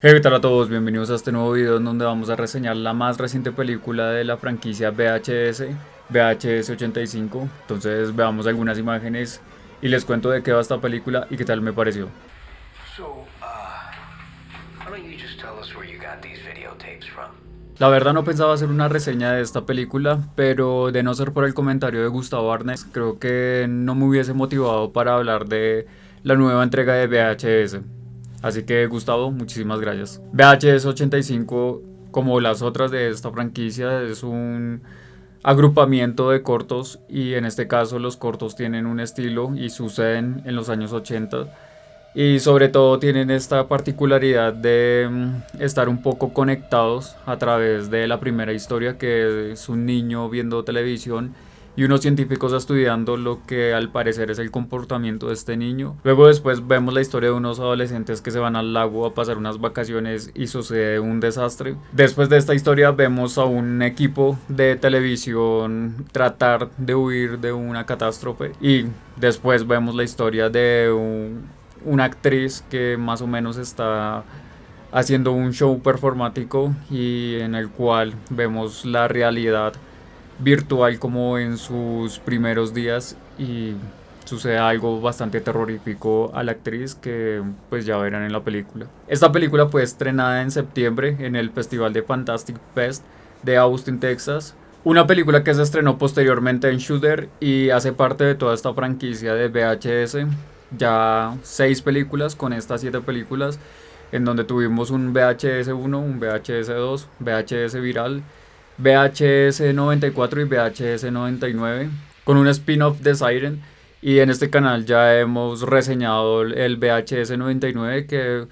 Hey, ¿qué tal a todos? Bienvenidos a este nuevo video en donde vamos a reseñar la más reciente película de la franquicia VHS, VHS 85. Entonces veamos algunas imágenes y les cuento de qué va esta película y qué tal me pareció. So, why don't you just tell us where you got these videotapes from? La verdad no pensaba hacer una reseña de esta película, pero de no ser por el comentario de Gustavo Arnes, creo que no me hubiese motivado para hablar de la nueva entrega de VHS. Así que Gustavo, muchísimas gracias. VHS 85, como las otras de esta franquicia, es un agrupamiento de cortos y en este caso los cortos tienen un estilo y suceden en los años 80 y sobre todo tienen esta particularidad de estar un poco conectados a través de la primera historia, que es un niño viendo televisión y unos científicos estudiando lo que al parecer es el comportamiento de este niño. Luego después vemos la historia de unos adolescentes que se van al lago a pasar unas vacaciones y sucede un desastre. Después de esta historia vemos a un equipo de televisión tratar de huir de una catástrofe y después vemos la historia de una actriz que más o menos está haciendo un show performático y en el cual vemos la realidad virtual como en sus primeros días y sucede algo bastante terrorífico a la actriz que pues ya verán en la película. Esta película fue estrenada en septiembre en el Festival de Fantastic Fest de Austin, Texas. Una película que se estrenó posteriormente en Shudder y hace parte de toda esta franquicia de VHS. Ya 6 películas con estas 7 películas en donde tuvimos un VHS 1, un VHS 2, VHS viral, VHS 94 y VHS 99 con un spin-off de Siren. Y en este canal ya hemos reseñado el VHS 99, que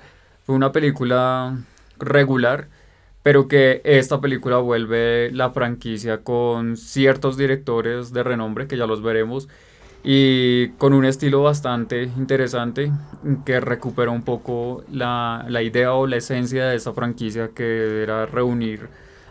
fue una película regular, pero que esta película vuelve la franquicia con ciertos directores de renombre, que ya los veremos, y con un estilo bastante interesante que recupera un poco la idea o la esencia de esta franquicia, que era reunir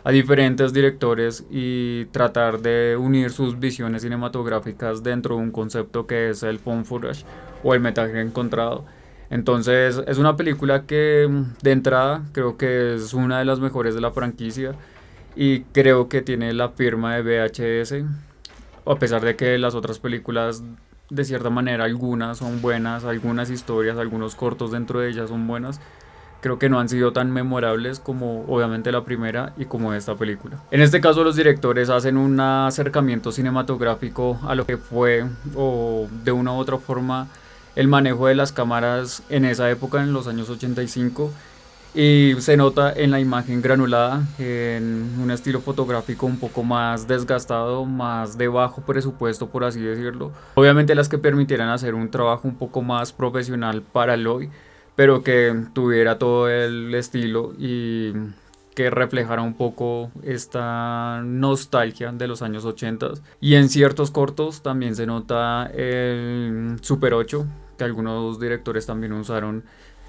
a diferentes directores y tratar de unir sus visiones cinematográficas dentro de un concepto que es el found footage o el metraje encontrado. Entonces es una película que de entrada creo que es una de las mejores de la franquicia y creo que tiene la firma de VHS, a pesar de que las otras películas de cierta manera algunas son buenas, algunas historias, algunos cortos dentro de ellas son buenas. Creo que no han sido tan memorables como obviamente la primera y como esta película. En este caso los directores hacen un acercamiento cinematográfico a lo que fue o de una u otra forma el manejo de las cámaras en esa época, en los años 85, y se nota en la imagen granulada, en un estilo fotográfico un poco más desgastado, más de bajo presupuesto, por así decirlo. Obviamente las que permitieran hacer un trabajo un poco más profesional para el hoy, pero que tuviera todo el estilo y que reflejara un poco esta nostalgia de los años 80. Y en ciertos cortos también se nota el Super 8, que algunos directores también usaron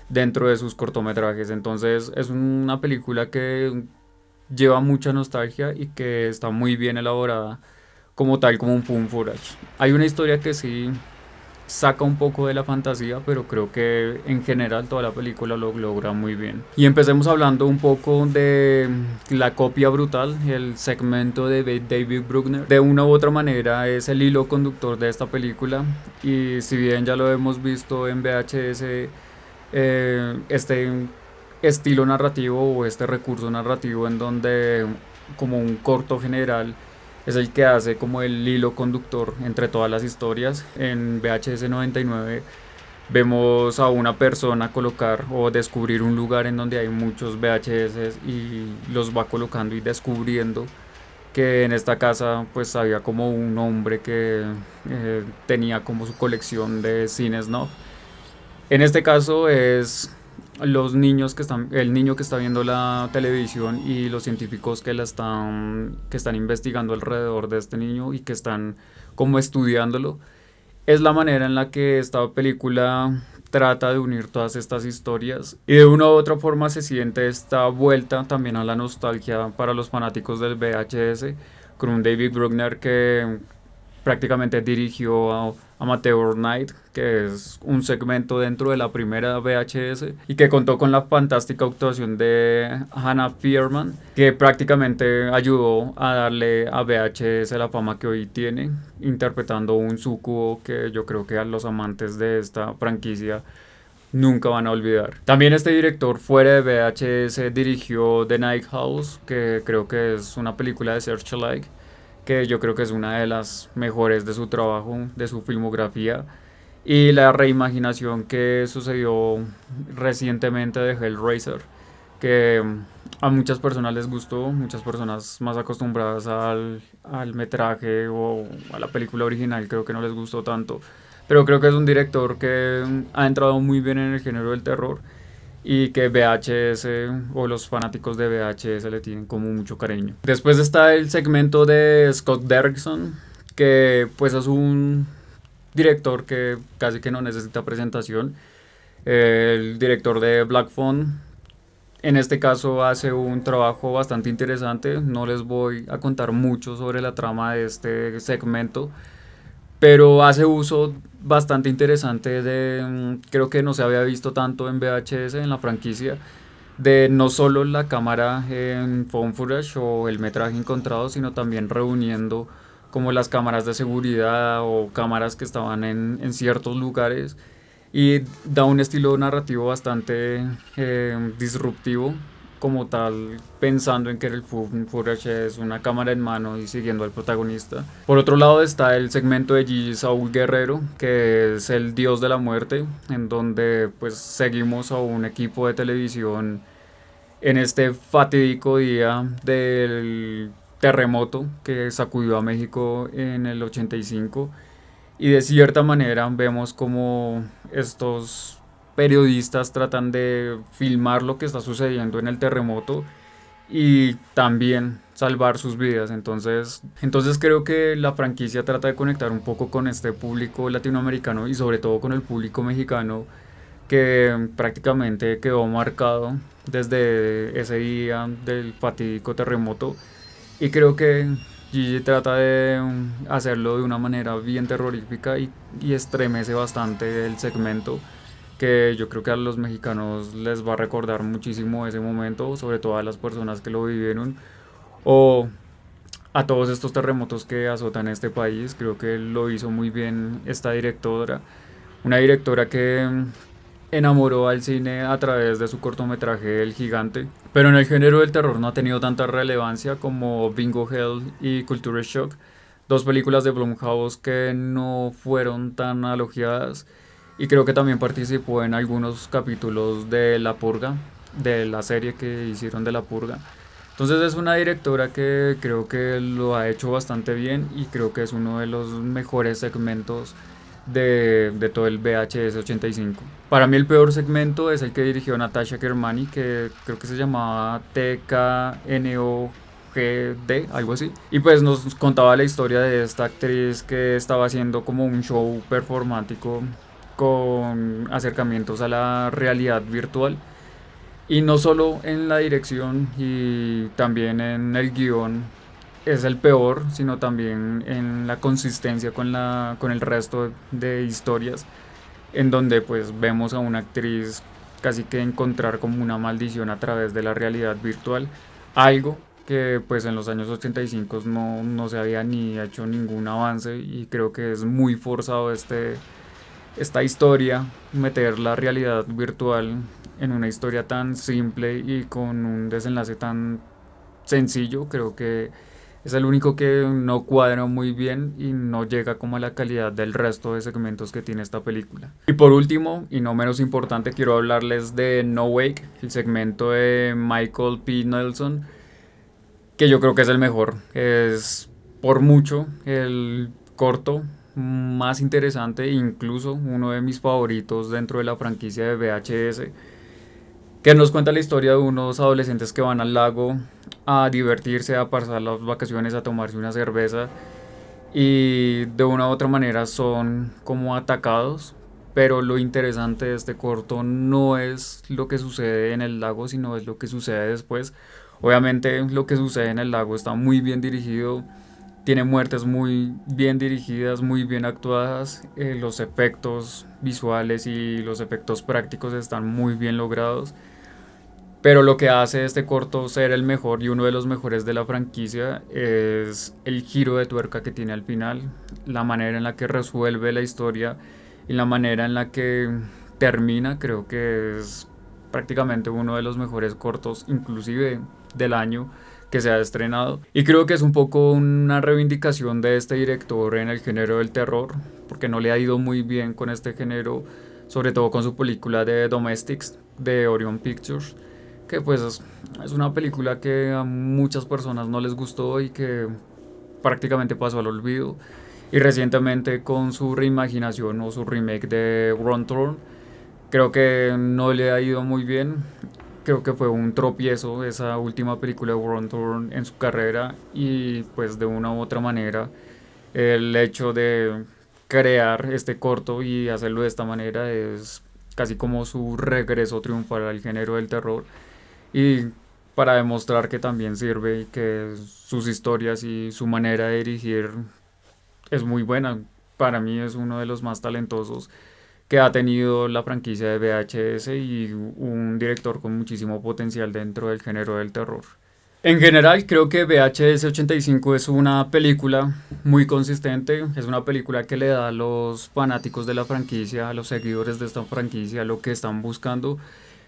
dentro de sus cortometrajes. Entonces es una película que lleva mucha nostalgia y que está muy bien elaborada como tal, como un found footage. Hay una historia que sí saca un poco de la fantasía, pero creo que en general toda la película lo logra muy bien. Y empecemos hablando un poco de la copia brutal, el segmento de David Bruckner. De una u otra manera es el hilo conductor de esta película y si bien ya lo hemos visto en VHS, este estilo narrativo o este recurso narrativo en donde como un corto general es el que hace como el hilo conductor entre todas las historias. En VHS 99 vemos a una persona colocar o descubrir un lugar en donde hay muchos VHS y los va colocando y descubriendo que en esta casa pues había como un hombre que tenía como su colección de cines, ¿no? En este caso es los niños que están, el niño que está viendo la televisión y los científicos que están investigando alrededor de este niño y que están como estudiándolo. Es la manera en la que esta película trata de unir todas estas historias y de una u otra forma se siente esta vuelta también a la nostalgia para los fanáticos del VHS, con un David Bruckner que prácticamente dirigió Amateur Night, que es un segmento dentro de la primera VHS y que contó con la fantástica actuación de Hannah Fierman, que prácticamente ayudó a darle a VHS la fama que hoy tiene, interpretando un sucubo que yo creo que a los amantes de esta franquicia nunca van a olvidar. También este director fuera de VHS dirigió The Night House, que creo que es una película de Searchlight, que yo creo que es una de las mejores de su trabajo, de su filmografía. Y la reimaginación que sucedió recientemente de Hellraiser, que a muchas personas les gustó, muchas personas más acostumbradas al metraje o a la película original creo que no les gustó tanto. Pero creo que es un director que ha entrado muy bien en el género del terror y que VHS o los fanáticos de VHS le tienen como mucho cariño. Después está el segmento de Scott Derrickson, que pues es un director que casi que no necesita presentación. El director de Black Phone, en este caso hace un trabajo bastante interesante. No les voy a contar mucho sobre la trama de este segmento, pero hace uso bastante interesante de, creo que no se había visto tanto en VHS, en la franquicia, de no solo la cámara en phone footage o el metraje encontrado, sino también reuniendo como las cámaras de seguridad o cámaras que estaban en ciertos lugares y da un estilo narrativo bastante disruptivo como tal, pensando en que el footage es una cámara en mano y siguiendo al protagonista. Por otro lado está el segmento de Gigi Saúl Guerrero, que es el dios de la muerte, en donde pues seguimos a un equipo de televisión en este fatídico día del terremoto que sacudió a México en el 85 y de cierta manera vemos como estos periodistas tratan de filmar lo que está sucediendo en el terremoto y también salvar sus vidas. Entonces creo que la franquicia trata de conectar un poco con este público latinoamericano y sobre todo con el público mexicano que prácticamente quedó marcado desde ese día del fatídico terremoto y creo que Gigi trata de hacerlo de una manera bien terrorífica y estremece bastante el segmento que yo creo que a los mexicanos les va a recordar muchísimo ese momento, sobre todo a las personas que lo vivieron o a todos estos terremotos que azotan este país. Creo que lo hizo muy bien esta directora, una directora que enamoró al cine a través de su cortometraje El Gigante, pero en el género del terror no ha tenido tanta relevancia como Bingo Hell y Culture Shock, dos películas de Blumhouse que no fueron tan elogiadas y creo que también participó en algunos capítulos de La Purga, de la serie que hicieron de La Purga. Entonces es una directora que creo que lo ha hecho bastante bien y creo que es uno de los mejores segmentos de todo el VHS 85. Para mí el peor segmento es el que dirigió Natasha Kermani, que creo que se llamaba TKNOGD, algo así. Y pues nos contaba la historia de esta actriz que estaba haciendo como un show performático con acercamientos a la realidad virtual. Y no solo en la dirección y también en el guión es el peor, sino también en la consistencia con el resto de historias, en donde pues vemos a una actriz casi que encontrar como una maldición a través de la realidad virtual, algo que pues en los años 85 no se había ni hecho ningún avance y creo que es muy forzado esta historia, meter la realidad virtual en una historia tan simple y con un desenlace tan sencillo. Creo que es el único que no cuadra muy bien y no llega como a la calidad del resto de segmentos que tiene esta película. Y por último, y no menos importante, quiero hablarles de No Wake, el segmento de Michael P. Nelson, que yo creo que es el mejor. Es por mucho el corto más interesante e incluso uno de mis favoritos dentro de la franquicia de VHS, que nos cuenta la historia de unos adolescentes que van al lago a divertirse, a pasar las vacaciones, a tomarse una cerveza y de una u otra manera son como atacados, pero lo interesante de este corto no es lo que sucede en el lago, sino es lo que sucede después. Obviamente lo que sucede en el lago está muy bien dirigido, Tiene muertes muy bien dirigidas, muy bien actuadas. Los efectos visuales y los efectos prácticos están muy bien logrados. Pero lo que hace este corto ser el mejor y uno de los mejores de la franquicia es el giro de tuerca que tiene al final, la manera en la que resuelve la historia y la manera en la que termina. Creo que es prácticamente uno de los mejores cortos, inclusive del año que se ha estrenado. Y creo que es un poco una reivindicación de este director en el género del terror, porque no le ha ido muy bien con este género, sobre todo con su película de Domestics de Orion Pictures, que pues es una película que a muchas personas no les gustó y que prácticamente pasó al olvido. Y recientemente con su reimaginación o su remake de Wrong Turn, creo que no le ha ido muy bien. Creo que fue un tropiezo esa última película de Wrong Turn en su carrera y pues de una u otra manera el hecho de crear este corto y hacerlo de esta manera es casi como su regreso triunfal al género del terror y para demostrar que también sirve y que sus historias y su manera de dirigir es muy buena. Para mí es uno de los más talentosos que ha tenido la franquicia de VHS y un director con muchísimo potencial dentro del género del terror. En general, creo que VHS 85 es una película muy consistente, es una película que le da a los fanáticos de la franquicia, a los seguidores de esta franquicia, lo que están buscando.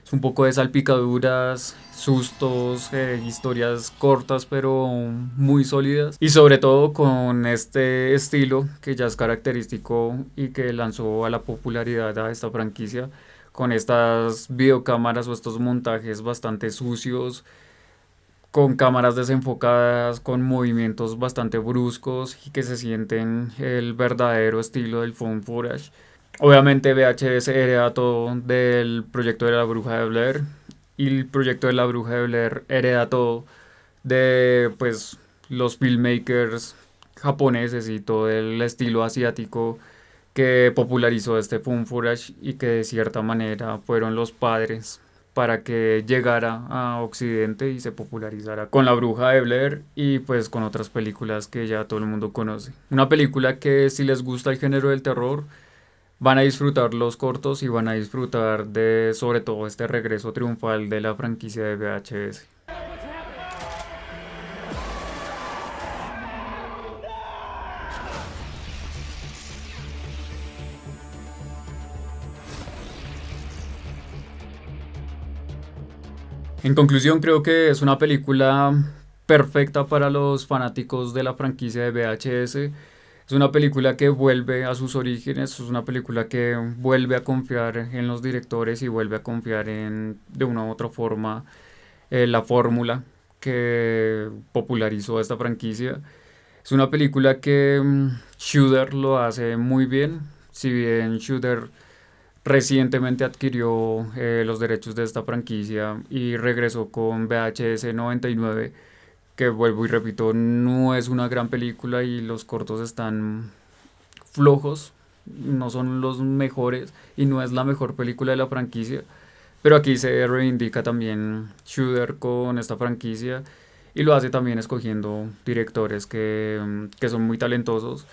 Es un poco de salpicaduras, sustos, historias cortas pero muy sólidas. Y sobre todo con este estilo que ya es característico y que lanzó a la popularidad a esta franquicia. Con estas videocámaras o estos montajes bastante sucios, con cámaras desenfocadas, con movimientos bastante bruscos y que se sienten el verdadero estilo del found footage. Obviamente VHS hereda todo del proyecto de la Bruja de Blair y el proyecto de la Bruja de Blair hereda todo de pues los filmmakers japoneses y todo el estilo asiático que popularizó este found footage y que de cierta manera fueron los padres para que llegara a Occidente y se popularizara con La Bruja de Blair y pues con otras películas que ya todo el mundo conoce. Una película que si les gusta el género del terror van a disfrutar los cortos y van a disfrutar de sobre todo este regreso triunfal de la franquicia de VHS. En conclusión, creo que es una película perfecta para los fanáticos de la franquicia de VHS. Es una película que vuelve a sus orígenes, es una película que vuelve a confiar en los directores y vuelve a confiar en, de una u otra forma, la fórmula que popularizó esta franquicia. Es una película que Shudder lo hace muy bien, si bien Shudder recientemente adquirió los derechos de esta franquicia y regresó con VHS 99, que vuelvo y repito, no es una gran película y los cortos están flojos, no son los mejores y no es la mejor película de la franquicia, pero aquí se reivindica también Shooter con esta franquicia y lo hace también escogiendo directores que son muy talentosos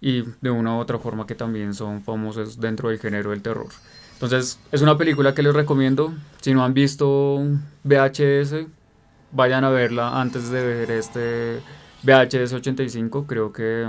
y de una u otra forma que también son famosos dentro del género del terror. Entonces es una película que les recomiendo. Si no han visto VHS, vayan a verla antes de ver este VHS 85. Creo que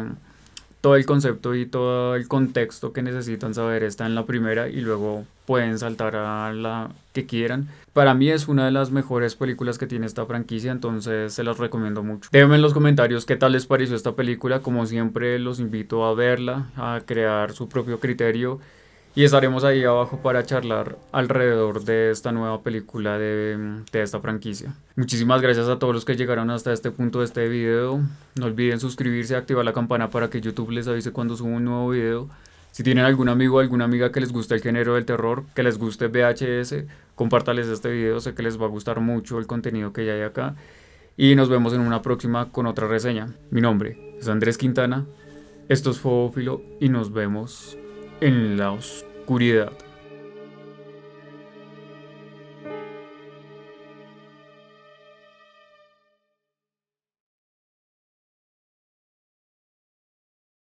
todo el concepto y todo el contexto que necesitan saber está en la primera y luego pueden saltar a la que quieran. Para mí es una de las mejores películas que tiene esta franquicia, entonces se las recomiendo mucho. Déjenme en los comentarios qué tal les pareció esta película. Como siempre los invito a verla, a crear su propio criterio y estaremos ahí abajo para charlar alrededor de esta nueva película de esta franquicia. Muchísimas gracias a todos los que llegaron hasta este punto de este video. No olviden suscribirse y activar la campana para que YouTube les avise cuando suba un nuevo video. Si tienen algún amigo o alguna amiga que les guste el género del terror, que les guste VHS, compártales este video, sé que les va a gustar mucho el contenido que ya hay acá. Y nos vemos en una próxima con otra reseña. Mi nombre es Andrés Quintana, esto es Fobófilo y nos vemos en la oscuridad.